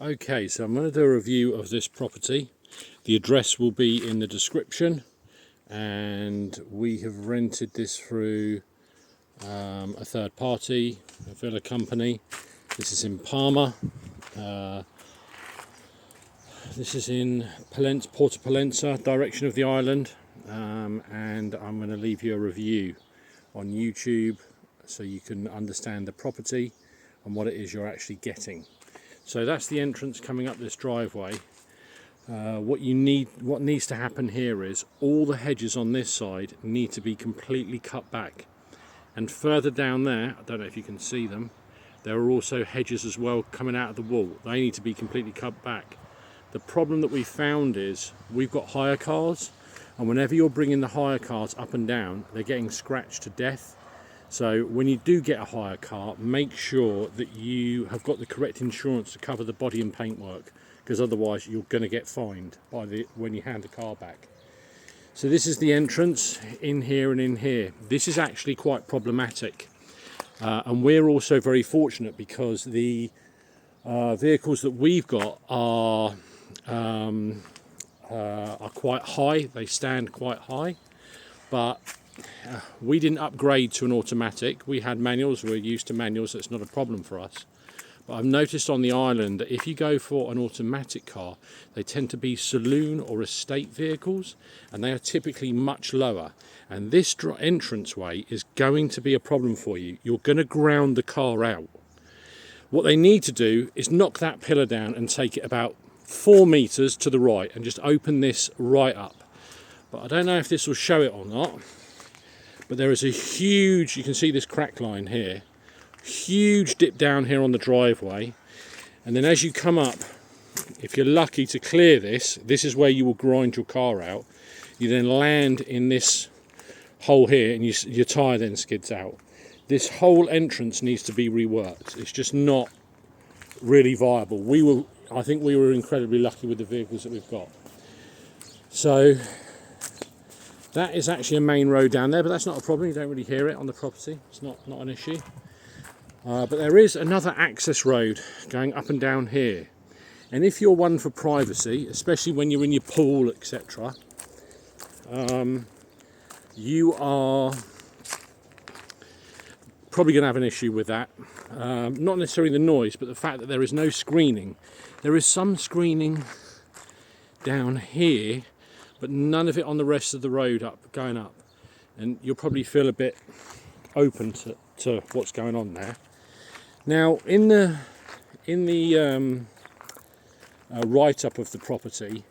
Okay, so I'm going to do a review of this property. The address will be in the description, and we have rented this through a third party, a villa company. This is in Palma. This is in Porto Pollença, direction of the island, and I'm going to leave you a review on YouTube so you can understand the property and what it is you're actually getting. So that's the entrance coming up this driveway. What needs to happen here is all the hedges on this side need to be completely cut back, and further down there, I don't know if you can see them, there are also hedges as well coming out of the wall. They need to be completely cut back. The problem that we found is we've got hire cars, and whenever you're bringing the hire cars up and down, they're getting scratched to death. So when you do get a hire car, make sure that you have got the correct insurance to cover the body and paintwork, because otherwise you're going to get fined when you hand the car back. So this is the entrance in here and in here. This is actually quite problematic, and we're also very fortunate because the vehicles that we've got are quite high. They stand quite high, but we didn't upgrade to an automatic. We had manuals. We're used to manuals. So it's not a problem for us. But I've noticed on the island that if you go for an automatic car, they tend to be saloon or estate vehicles, and they are typically much lower. And this entranceway is going to be a problem for you. You're going to ground the car out. What they need to do is knock that pillar down and take it about 4 meters to the right and just open this right up. But I don't know if this will show it or not. But there is a huge, you can see this crack line here, huge dip down here on the driveway, and then as you come up, if you're lucky to clear this is where you will grind your car out. You then land in this hole here, and your tyre then skids out. This whole entrance needs to be reworked. It's just not really viable. I think we were incredibly lucky with the vehicles that we've got. So that is actually a main road down there, but that's not a problem. You don't really hear it on the property. It's not an issue. But there is another access road going up and down here. And if you're one for privacy, especially when you're in your pool, etc., you are probably going to have an issue with that. Not necessarily the noise, but the fact that there is no screening. There is some screening down here, but none of it on the rest of the road going up, and you'll probably feel a bit open to what's going on there. Now, in the write-up of the property,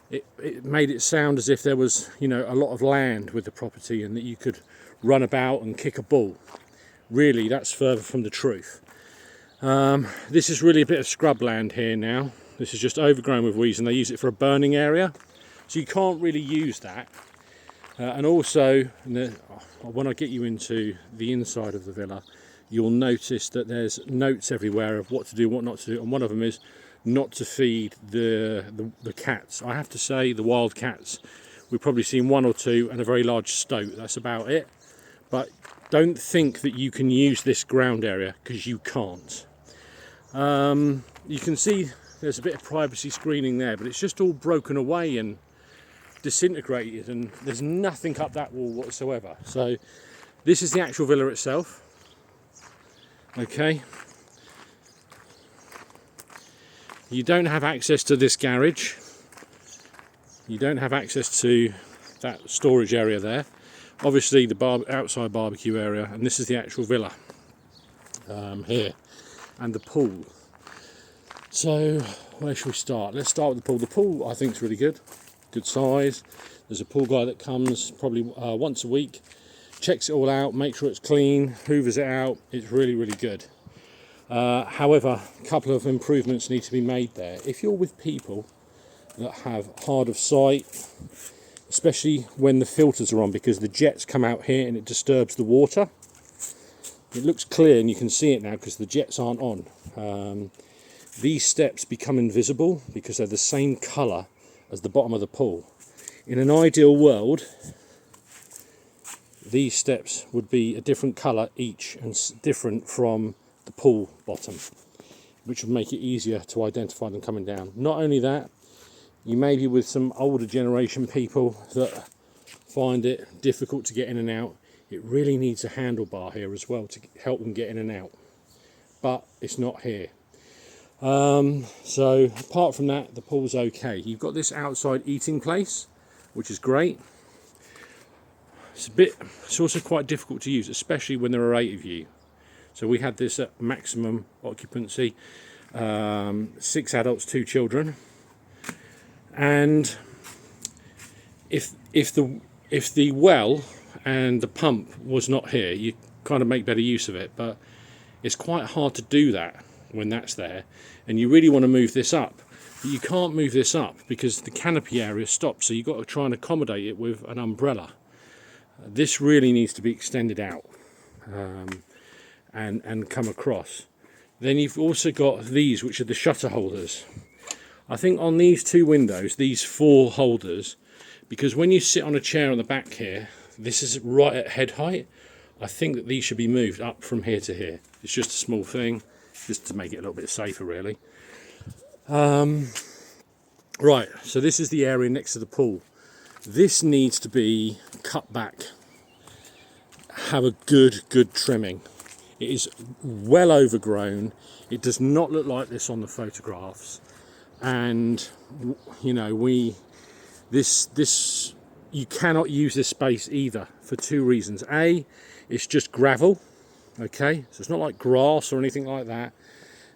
it made it sound as if there was, a lot of land with the property and that you could run about and kick a ball. Really, that's further from the truth. This is really a bit of scrub land here now. This is just overgrown with weeds, and they use it for a burning area. So you can't really use that. And also, when I get you into the inside of the villa, you'll notice that there's notes everywhere of what to do, what not to do. And one of them is not to feed the cats. I have to say, the wild cats, we've probably seen 1 or 2 and a very large stoat. That's about it. But don't think that you can use this ground area, because you can't. You can see there's a bit of privacy screening there, but it's just all broken away and disintegrated, and there's nothing up that wall whatsoever. So this is the actual villa itself. Okay, you don't have access to this garage, you don't have access to that storage area there, obviously the outside barbecue area, and this is the actual villa here, and the pool. So where should we start? Let's start with the pool. The pool I think is really good size. There's a pool guy that comes probably once a week, checks it all out, makes sure it's clean, hoovers it out. It's really, really good. However, a couple of improvements need to be made there. If you're with people that have hard of sight, especially when the filters are on, because the jets come out here and it disturbs the water. It looks clear and you can see it now because the jets aren't on. These steps become invisible because they're the same colour as the bottom of the pool. In an ideal world, these steps would be a different colour each and different from the pool bottom. which would make it easier to identify them coming down. Not only that, you may be with some older generation people that find it difficult to get in and out. It really needs a handlebar here as well to help them get in and out, but it's not here. So apart from that, the pool's okay. You've got this outside eating place, which is great. It's also quite difficult to use, especially when there are 8 of you. So we had this at maximum occupancy, 6 adults, 2 children. And if the well and the pump was not here, you kind of make better use of it. But it's quite hard to do that when that's there, and you really want to move this up. But you can't move this up because the canopy area stops. So you've got to try and accommodate it with an umbrella. This really needs to be extended out and come across. Then you've also got these, which are the shutter holders. I think on these 2 windows, these 4 holders, because when you sit on a chair on the back here, this is right at head height. I think that these should be moved up from here to here. It's just a small thing, just to make it a little bit safer, really. Right, so this is the area next to the pool. This needs to be cut back, have a good trimming. It is well overgrown. It does not look like this on the photographs, and you know, you cannot use this space either for 2 reasons. A, it's just gravel, okay, so it's not like grass or anything like that.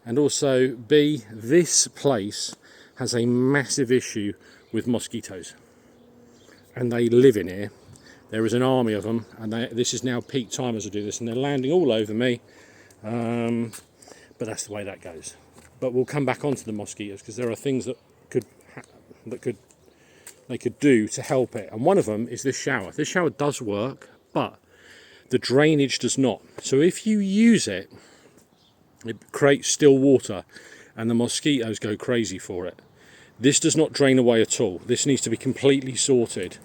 And also B, this place has a massive issue with mosquitoes, and they live in here. There is an army of them, and this is now peak time as I do this, and they're landing all over me. But that's the way that goes. But we'll come back onto the mosquitoes, because there are things that they could do to help it. And one of them is this shower. This shower does work, but the drainage does not. So if you use it, it creates still water, and the mosquitoes go crazy for it. This does not drain away at all. This needs to be completely sorted.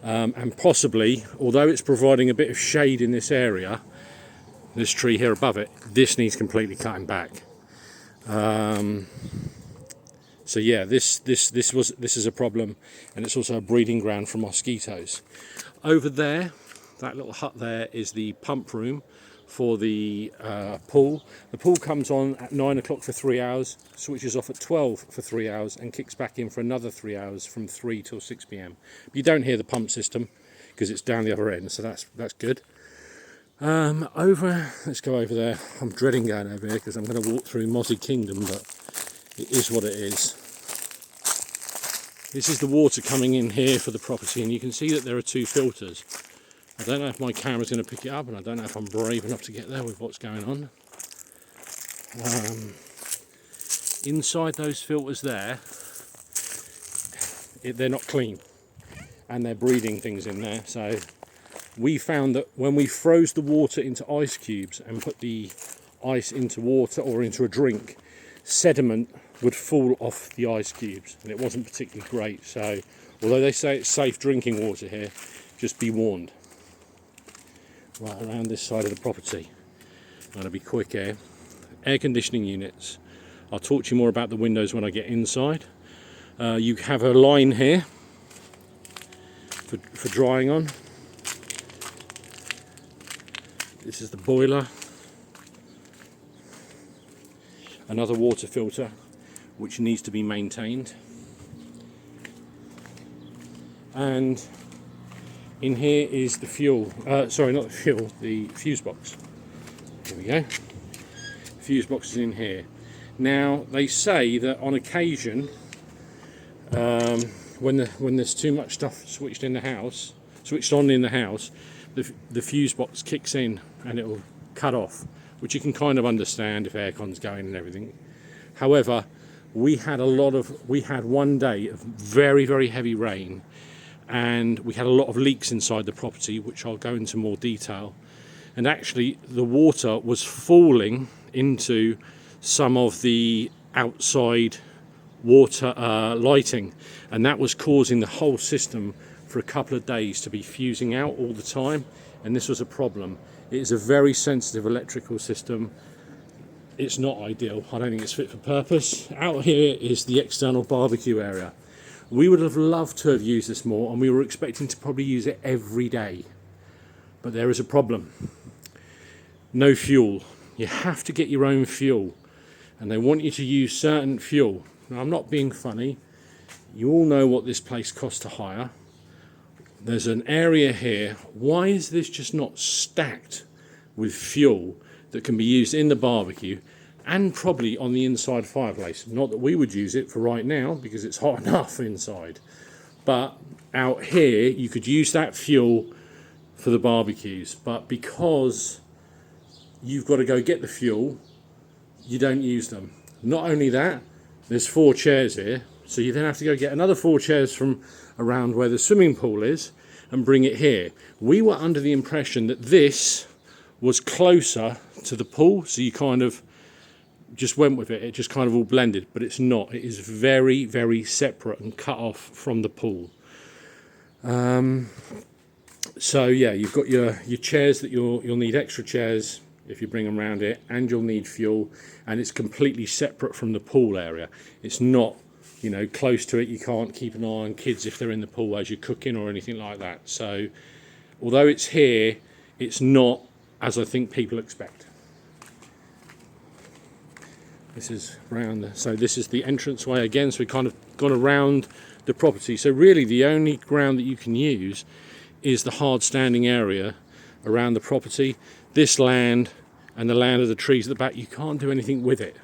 And possibly, although it's providing a bit of shade in this area, this tree here above it, this needs completely cutting back. So yeah, this is a problem, and it's also a breeding ground for mosquitoes. Over there, that little hut there is the pump room for the pool. The pool comes on at 9 o'clock for 3 hours, switches off at 12 for 3 hours, and kicks back in for another 3 hours from 3 till 6 p.m. But you don't hear the pump system because it's down the other end, so that's good. Let's go over there. I'm dreading going over here because I'm going to walk through Mozzie Kingdom, but it is what it is. This is the water coming in here for the property, and you can see that there are 2 filters. I don't know if my camera's going to pick it up, and I don't know if I'm brave enough to get there with what's going on. Inside those filters there, they're not clean, and they're breeding things in there. So we found that when we froze the water into ice cubes and put the ice into water or into a drink, sediment would fall off the ice cubes, and it wasn't particularly great. So although they say it's safe drinking water here, just be warned. Right around this side of the property, I'm going to be quick here. Air conditioning units. I'll talk to you more about the windows when I get inside. You have a line here for drying on. This is the boiler. Another water filter which needs to be maintained. And in here is the fuel, sorry, not the fuel, the fuse box. Here we go. Fuse box is in here. Now, they say that on occasion, when there's too much stuff switched on in the house, the fuse box kicks in and it will cut off, which you can kind of understand if aircon's going and everything. However, we had one day of very, very heavy rain, and we had a lot of leaks inside the property, which I'll go into more detail. And actually the water was falling into some of the outside water lighting, and that was causing the whole system for a couple of days to be fusing out all the time, and this was a problem. It is a very sensitive electrical system. it's not ideal. I don't think it's fit for purpose. Out here is the external barbecue area. We would have loved to have used this more, and we were expecting to probably use it every day. But there is a problem. No fuel. You have to get your own fuel, and they want you to use certain fuel. Now, I'm not being funny. You all know what this place costs to hire. There's an area here. Why is this just not stacked with fuel that can be used in the barbecue and probably on the inside fireplace? Not that we would use it for right now because it's hot enough inside, but out here you could use that fuel for the barbecues. But because you've got to go get the fuel, you don't use them. Not only that, there's 4 chairs here, so you then have to go get another 4 chairs from around where the swimming pool is and bring it here. We were under the impression that this was closer to the pool, so you kind of just went with it. It just kind of all blended, but it's not. It is very, very separate and cut off from the pool. So yeah, you've got your chairs that you'll need extra chairs if you bring them around it, and you'll need fuel, and it's completely separate from the pool area. It's not, you know, close to it. You can't keep an eye on kids if they're in the pool as you're cooking or anything like that. So although it's here, it's not as I think people expect. This is round, so this is the entranceway again, so we've kind of gone around the property. So really the only ground that you can use is the hard standing area around the property. This land and the land of the trees at the back, you can't do anything with it.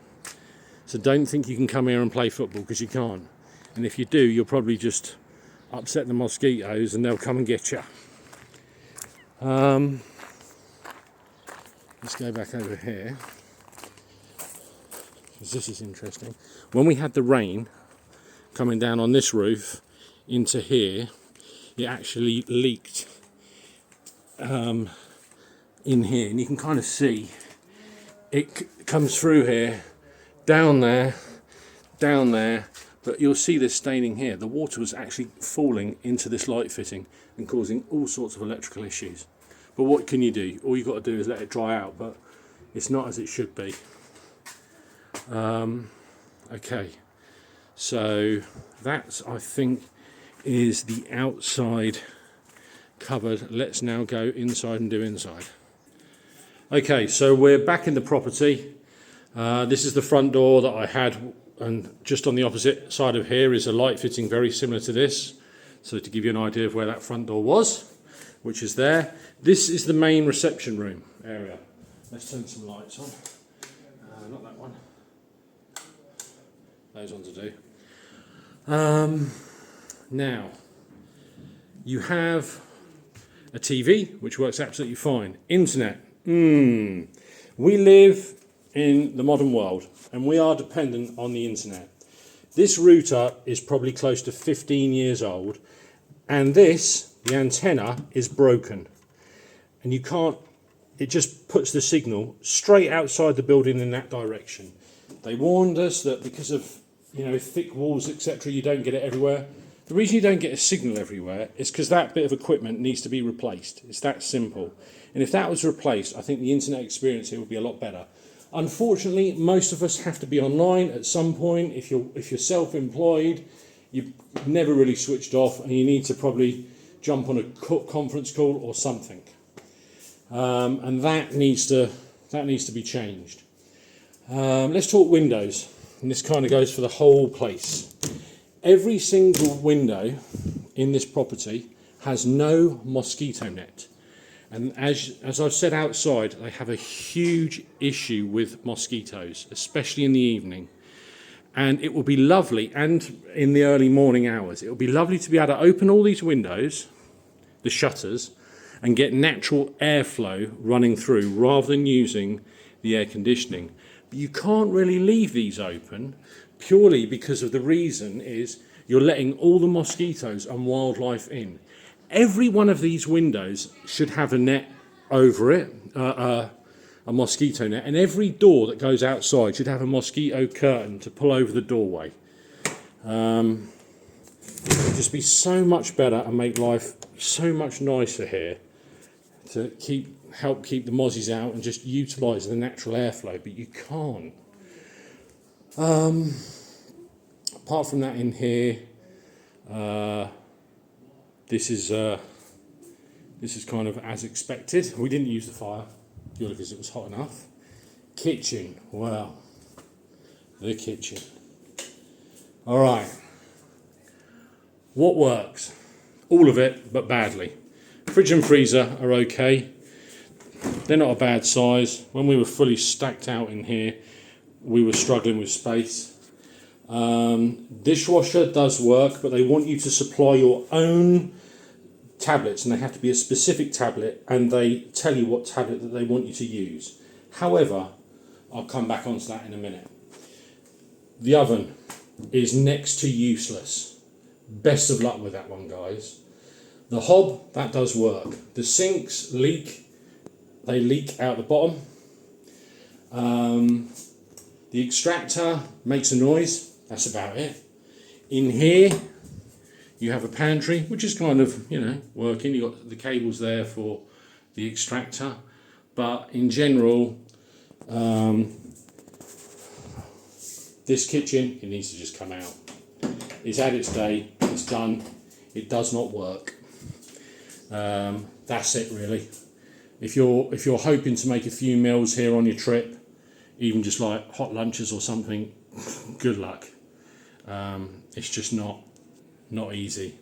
So don't think you can come here and play football, because you can't. And if you do, you'll probably just upset the mosquitoes and they'll come and get you. Let's go back over here, because this is interesting. When we had the rain coming down on this roof into here, it actually leaked in here, and you can kind of see it comes through here, down there, but you'll see this staining here. The water was actually falling into this light fitting and causing all sorts of electrical issues. But what can you do? All you've got to do is let it dry out, but it's not as it should be. Okay, so that, I think, is the outside covered. Let's now go inside and do inside. Okay, so we're back in the property. This is the front door that I had, and just on the opposite side of here is a light fitting very similar to this. So to give you an idea of where that front door was, which is there. This is the main reception room area. Let's turn some lights on. Not that one. Those ones will do. Now, you have a TV, which works absolutely fine. Internet. We live in the modern world, and we are dependent on the internet. This router is probably close to 15 years old, and this, the antenna, is broken. And you can't, it just puts the signal straight outside the building in that direction. They warned us that because of, you know, thick walls, etc., you don't get it everywhere. The reason you don't get a signal everywhere is because that bit of equipment needs to be replaced. It's that simple. And if that was replaced, I think the internet experience here would be a lot better. Unfortunately, most of us have to be online at some point. If you're self-employed, you've never really switched off, and you need to probably jump on a conference call or something. And that needs to be changed. Let's talk windows, and this kind of goes for the whole place. Every single window in this property has no mosquito net. And as I've said outside, they have a huge issue with mosquitoes, especially in the evening. And it will be lovely, and in the early morning hours, it will be lovely to be able to open all these windows, the shutters, and get natural airflow running through rather than using the air conditioning. But you can't really leave these open, purely because of the reason is you're letting all the mosquitoes and wildlife in. Every one of these windows should have a net over it, a mosquito net, and every door that goes outside should have a mosquito curtain to pull over the doorway. It would just be so much better and make life so much nicer here to keep help keep the mozzies out and just utilise the natural airflow, but you can't. Apart from that, in here, this is kind of as expected. We didn't use the fire purely because it was hot enough. Kitchen, well, the kitchen. All right, what works? All of it, but badly. Fridge and freezer are okay. They're not a bad size. When we were fully stacked out in here, we were struggling with space. Dishwasher does work, but they want you to supply your own tablets, and they have to be a specific tablet, and they tell you what tablet that they want you to use. However, I'll come back onto that in a minute. The oven is next to useless. Best of luck with that one, guys. The hob, that does work. The sinks leak. They leak out the bottom. The extractor makes a noise. That's about it. In here, you have a pantry, which is kind of, working. You've got the cables there for the extractor. But in general, this kitchen, it needs to just come out. It's had its day. It's done. It does not work. That's it, really. If you're hoping to make a few meals here on your trip, even just like hot lunches or something, good luck. It's just not easy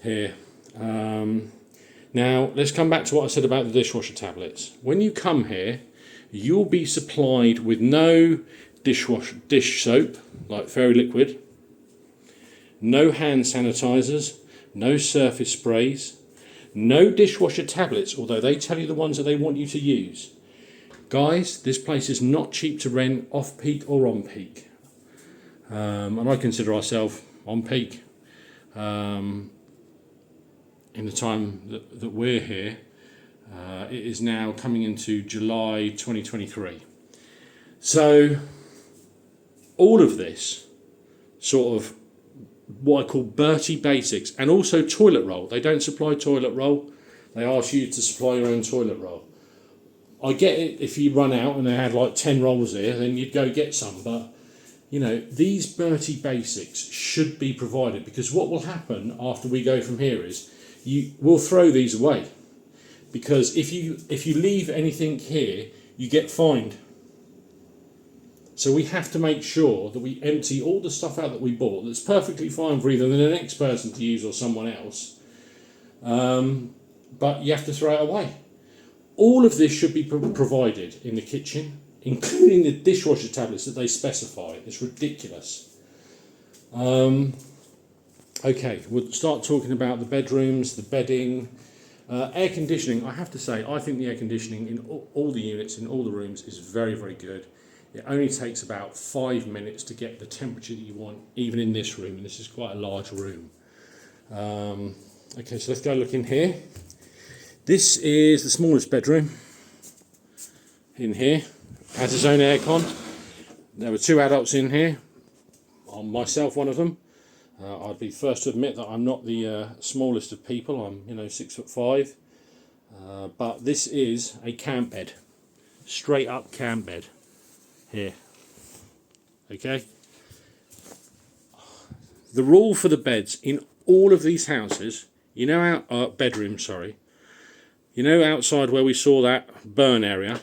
here. Now let's come back to what I said about the dishwasher tablets. When you come here, you'll be supplied with no dish soap like Fairy Liquid, no hand sanitizers, no surface sprays, no dishwasher tablets, although they tell you the ones that they want you to use. Guys, this place is not cheap to rent off peak or on peak. And I consider ourselves on peak. In the time that we're here, it is now coming into July 2023. So all of this sort of what I call Bertie basics, and also toilet roll. They don't supply toilet roll. They ask you to supply your own toilet roll. I get it if you run out and they had like 10 rolls here, then you'd go get some. But, these Bertie basics should be provided, because what will happen after we go from here is we'll throw these away. Because if you leave anything here, you get fined. So we have to make sure that we empty all the stuff out that we bought that's perfectly fine for either the next person to use or someone else. But you have to throw it away. All of this should be provided in the kitchen, including the dishwasher tablets that they specify. It's ridiculous. Okay, we'll start talking about the bedrooms, the bedding, air conditioning. I have to say, I think the air conditioning in all the units, in all the rooms, is very, very good. It only takes about 5 minutes to get the temperature that you want, even in this room, and this is quite a large room. Okay, so let's go look in here. This is the smallest bedroom in here. Has its own aircon. There were 2 adults in here. Myself, one of them. I'd be first to admit that I'm not the smallest of people. I'm, 6'5". But this is a camp bed, straight up camp bed. Here. Okay. The rule for the beds in all of these houses, bedrooms, sorry. Outside where we saw that burn area,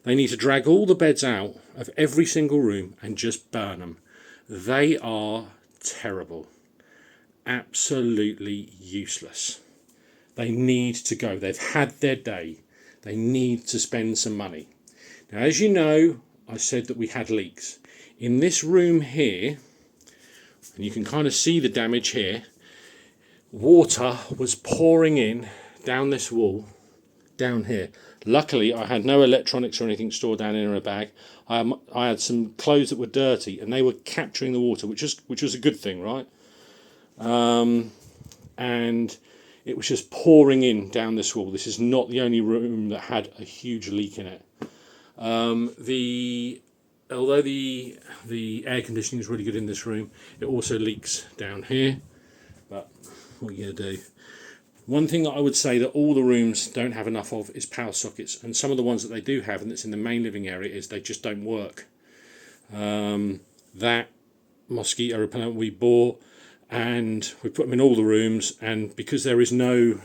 they need to drag all the beds out of every single room and just burn them. They are terrible. Absolutely useless. They need to go. They've had their day. They need to spend some money. Now, as you know, I said that we had leaks. In this room here, and you can kind of see the damage here, water was pouring in down this wall, down here. Luckily, I had no electronics or anything stored down in a bag. I had some clothes that were dirty, and they were capturing the water, which was a good thing, right? And it was just pouring in down this wall. This is not the only room that had a huge leak in it. Although the air conditioning is really good in this room, it also leaks down here. But what are you going to do? One thing that I would say that all the rooms don't have enough of is power sockets, and some of the ones that they do have, and that's in the main living area, is they just don't work. That mosquito repellent we bought, and we put them in all the rooms, and because there is no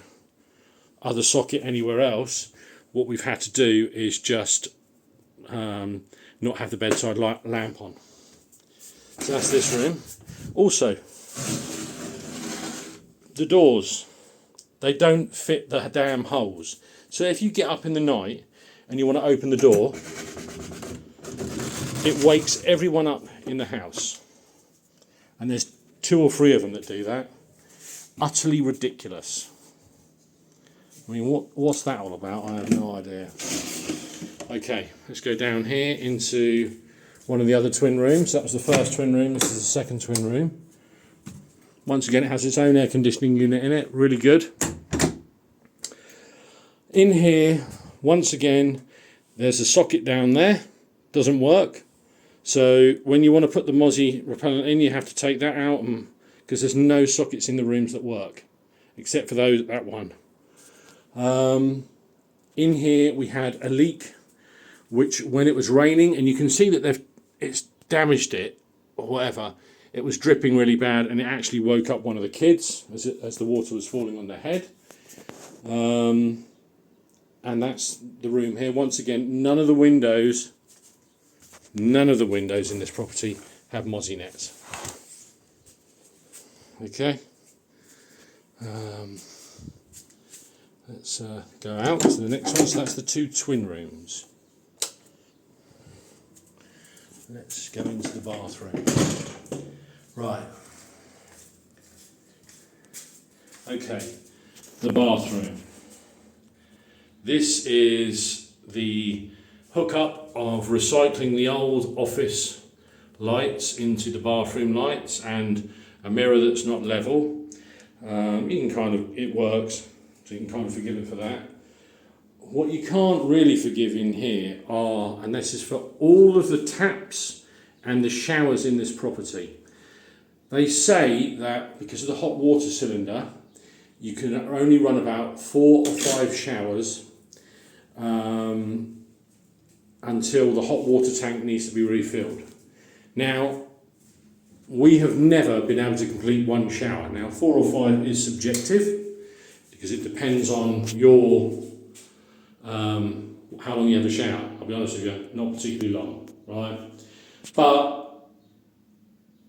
other socket anywhere else, what we've had to do is just not have the bedside lamp on. So that's this room. Also, the doors, they don't fit the damn holes. So if you get up in the night and you want to open the door, it wakes everyone up in the house. And there's 2 or 3 of them that do that. Utterly ridiculous. I mean, what's that all about? I have no idea. Okay, let's go down here into one of the other twin rooms. That was the first twin room. This is the second twin room. Once again, it has its own air conditioning unit in it. Really good. In here, once again, there's a socket down there. Doesn't work. So when you want to put the mozzie repellent in, you have to take that out, because there's no sockets in the rooms that work, except for that one. In here we had a leak, which when it was raining, and you can see that it's damaged it or whatever, it was dripping really bad, and it actually woke up one of the kids as the water was falling on their head. And that's the room here. Once again, none of the windows in this property have mozzie nets. Okay. Let's go out to the next one. So that's the 2 twin rooms. Let's go into the bathroom. Right. Okay, the bathroom. This is the hookup of recycling the old office lights into the bathroom lights, and a mirror that's not level. It works, so you can kind of forgive it for that. What you can't really forgive in here are, and this is for all of the taps and the showers in this property, they say that because of the hot water cylinder, you can only run about 4 or 5 showers until the hot water tank needs to be refilled. Now, we have never been able to complete 1 shower. Now, 4 or 5 is subjective, because it depends on your how long you have a shower. I'll be honest with you, not particularly long, right? But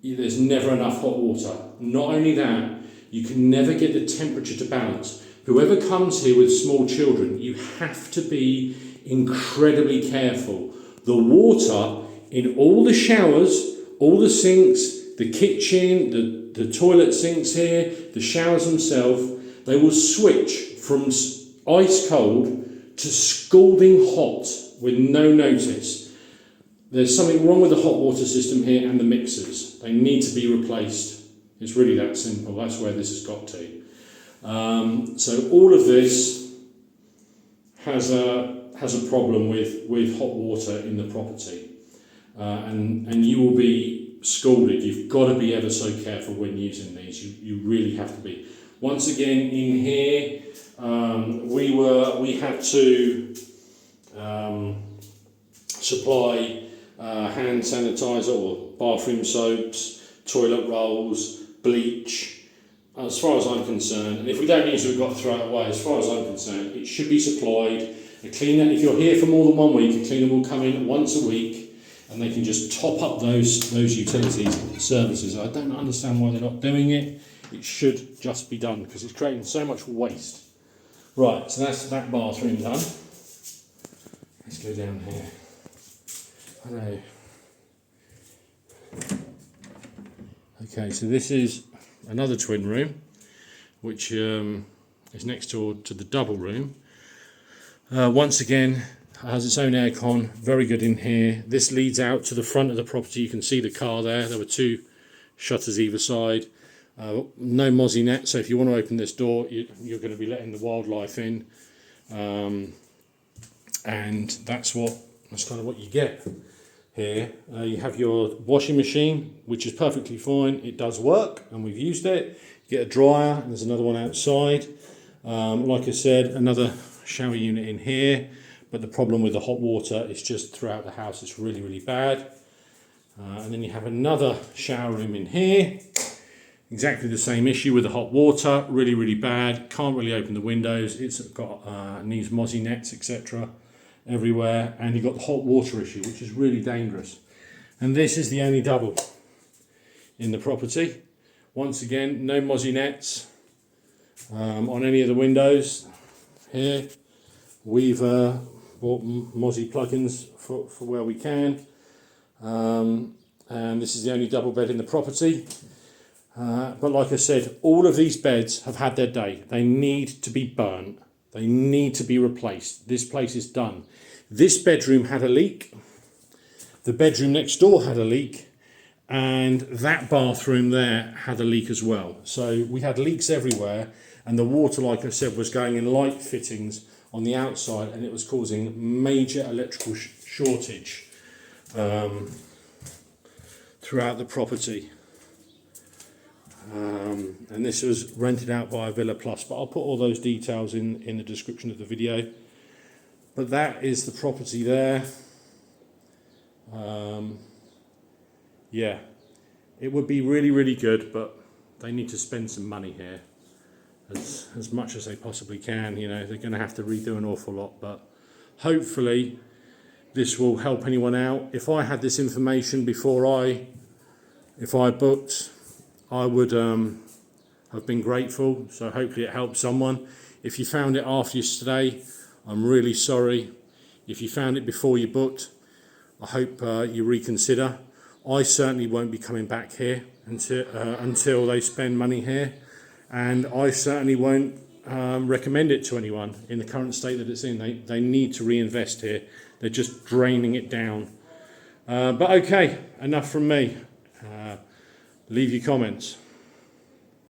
there's never enough hot water. Not only that, you can never get the temperature to balance. Whoever comes here with small children, you have to be incredibly careful. The water in all the showers, all the sinks, the kitchen, the toilet sinks here, the showers themselves, they will switch from ice cold to scalding hot with no notice. There's something wrong with the hot water system here and the mixers. They need to be replaced. It's really that simple. That's where this has got to. So all of this has a problem with hot water in the property, and you will be scalded. You've got to be ever so careful when using these. You really have to be. Once again, in here, we had to supply hand sanitizer or bathroom soaps, toilet rolls, bleach. As far as I'm concerned, and if we don't use it, we've got to throw it away. As far as I'm concerned, it should be supplied. A cleaner, if you're here for more than 1 week, a cleaner will come in once a week, and they can just top up those utilities services. I don't understand why they're not doing it. It should just be done, because it's creating so much waste. Right, so that's that bathroom done. Let's go down here. Hello. Okay, so this is another twin room, which is next door to the double room. Once again, has its own aircon, very good in here. This leads out to the front of the property. You can see the car there. There were 2 shutters either side. No mozzie net, so if you want to open this door, you're going to be letting the wildlife in, and that's kind of what you get here. You have your washing machine, which is perfectly fine. It does work, and we've used it. You get a dryer, and there's another one outside. Like I said, another shower unit in here, but the problem with the hot water is just throughout the house it's really, really bad. And then you have another shower room in here. Exactly the same issue with the hot water, really, really bad. Can't really open the windows. It's got needs mozzie nets, etc. everywhere. And you've got the hot water issue, which is really dangerous. And this is the only double in the property. Once again, no mozzie nets on any of the windows here. We've bought mozzie plugins for where we can. And this is the only double bed in the property. But like I said, all of these beds have had their day. They need to be burnt. They need to be replaced. This place is done. This bedroom had a leak. The bedroom next door had a leak. And that bathroom there had a leak as well. So we had leaks everywhere. And the water, like I said, was going in light fittings on the outside. And it was causing major electrical shortage throughout the property. And this was rented out by Villa Plus, but I'll put all those details in the description of the video. But that is the property there. Yeah, it would be really, really good, but they need to spend some money here as much as they possibly can. You know, they're going to have to redo an awful lot, but hopefully this will help anyone out. If I had this information before if I booked, I would have been grateful, so hopefully it helps someone. If you found it after yesterday, I'm really sorry. If you found it before you booked, I hope you reconsider. I certainly won't be coming back here until they spend money here, and I certainly won't recommend it to anyone in the current state that it's in. They need to reinvest here. They're just draining it down. But okay, enough from me. Leave your comments.